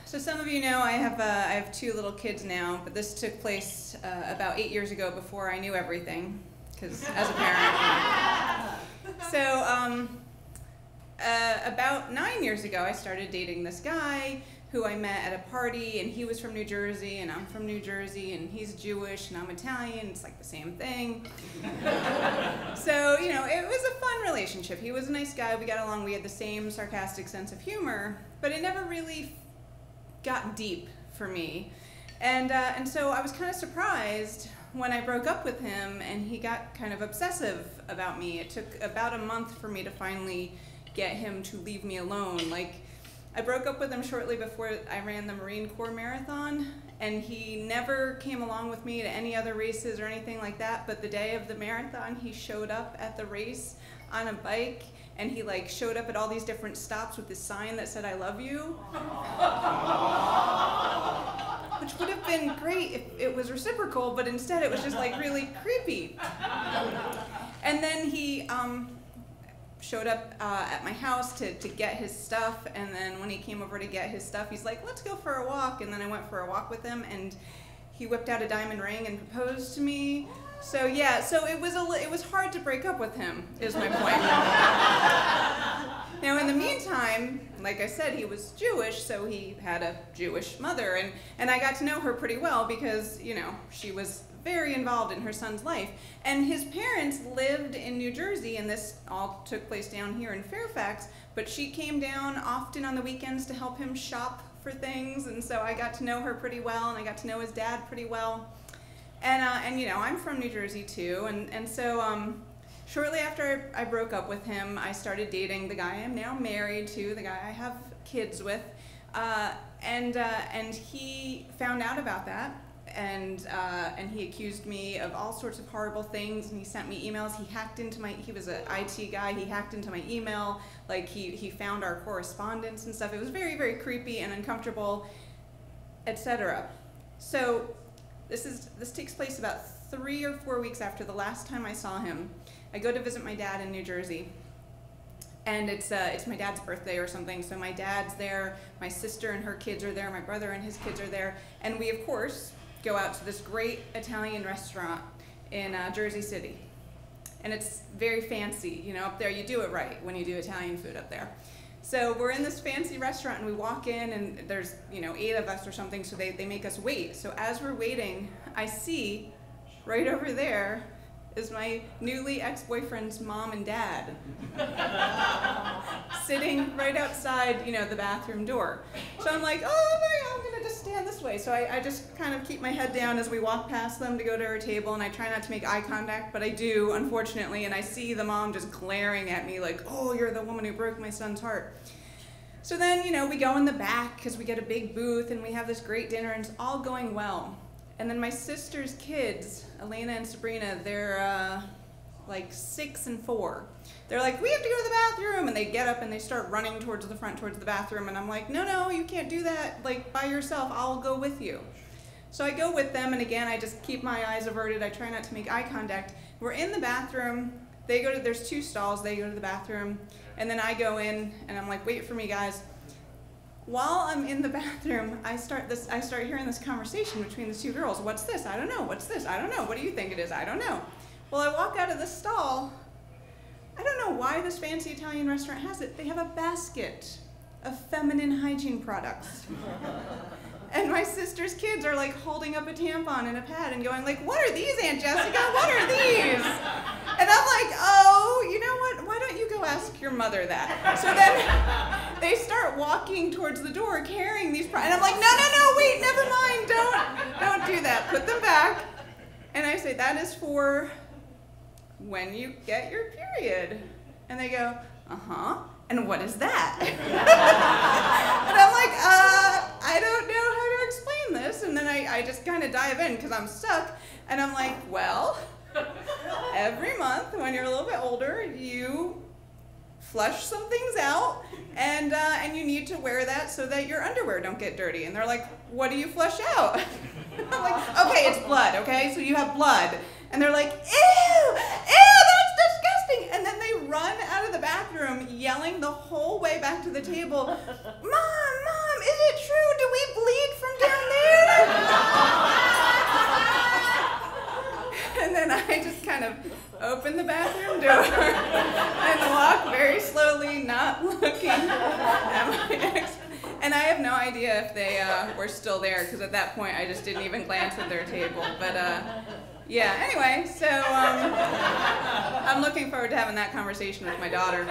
So some of you know I have 2 little kids now, but this took place about 8 years ago before I knew everything, because as a parent. So about 9 years ago, I started dating this guy who I met at a party, and he was from New Jersey, and I'm from New Jersey, and he's Jewish, and I'm Italian. It's like the same thing. So, you know, it was a fun relationship. He was a nice guy. We got along. We had the same sarcastic sense of humor, but it never really got deep for me. And so I was kind of surprised when I broke up with him, and he got kind of obsessive about me. It took about a month for me to finally get him to leave me alone. Like, I broke up with him shortly before I ran the Marine Corps marathon, and he never came along with me to any other races or anything like that, but the day of the marathon, he showed up at the race on a bike, and he like showed up at all these different stops with this sign that said, "I love you." Which would have been great if it was reciprocal, but instead it was just like really creepy. And then he showed up at my house to get his stuff, and then when he came over to get his stuff, he's like, "Let's go for a walk." And then I went for a walk with him, and he whipped out a diamond ring and proposed to me. So yeah, so it was hard to break up with him, is my point. Now in the meantime, like I said, he was Jewish, so he had a Jewish mother, and I got to know her pretty well because, you know, she was very involved in her son's life. And his parents lived in New Jersey, and this all took place down here in Fairfax, but she came down often on the weekends to help him shop for things, and so I got to know her pretty well, and I got to know his dad pretty well. And you know, I'm from New Jersey too, and so shortly after I broke up with him, I started dating the guy I'm now married to, the guy I have kids with, and he found out about that, and he accused me of all sorts of horrible things, and he sent me emails. He hacked into he was an IT guy, he hacked into my email, like he found our correspondence and stuff. It was very, very creepy and uncomfortable, etc. So this takes place about 3 or 4 weeks after the last time I saw him. I go to visit my dad in New Jersey, and it's my dad's birthday or something, so my dad's there, my sister and her kids are there, my brother and his kids are there, and we, of course, go out to this great Italian restaurant in Jersey City. And it's very fancy, you know, up there you do it right when you do Italian food up there. So we're in this fancy restaurant, and we walk in, and there's, you know, 8 of us or something, so they make us wait. So as we're waiting, I see right over there is my newly ex-boyfriend's mom and dad sitting right outside, you know, the bathroom door. So I'm like, oh my God, I'm gonna just stand this way. So I just kind of keep my head down as we walk past them to go to our table, and I try not to make eye contact, but I do, unfortunately, and I see the mom just glaring at me like, "Oh, you're the woman who broke my son's heart." So then, you know, we go in the back because we get a big booth, and we have this great dinner, and it's all going well. And then my sister's kids, Elena and Sabrina, they're like 6 and 4. They're like, "We have to go to the bathroom," and they get up and they start running towards the front, towards the bathroom, and I'm like, no, you can't do that, like, by yourself, I'll go with you. So I go with them, and again, I just keep my eyes averted, I try not to make eye contact. We're in the bathroom, there's 2 stalls, they go to the bathroom, and then I go in, and I'm like, "Wait for me, guys." While I'm in the bathroom, I start hearing this conversation between the 2 girls. "What's this? I don't know. What's this? I don't know. What do you think it is? I don't know." Well, I walk out of the stall. I don't know why this fancy Italian restaurant has it. They have a basket of feminine hygiene products. And my sister's kids are like holding up a tampon and a pad and going like, "What are these, Aunt Jessica? What are these?" And I'm like, "Oh, you know what? Why don't you go ask your mother that?" So then they start walking towards the door carrying these products. And I'm like, no, wait, never mind. Don't do that. Put them back. And I say, "That is for when you get your period." And they go, "Uh-huh. And what is that?" And I'm like, I don't know how to explain this. And then I just kind of dive in because I'm stuck. And I'm like, "Well, every month when you're a little bit older, you flush some things out, and you need to wear that so that your underwear don't get dirty." And they're like, "What do you flush out?" I'm like, "Okay, it's blood, okay? So you have blood." And they're like, "Ew, that's disgusting." And then they run out of the bathroom yelling the whole way back to the table, Mom, is it true? Do we and I just kind of open the bathroom door and walk very slowly, not looking at my ex. And I have no idea if they were still there, because at that point I just didn't even glance at their table. But yeah, anyway, so I'm looking forward to having that conversation with my daughter.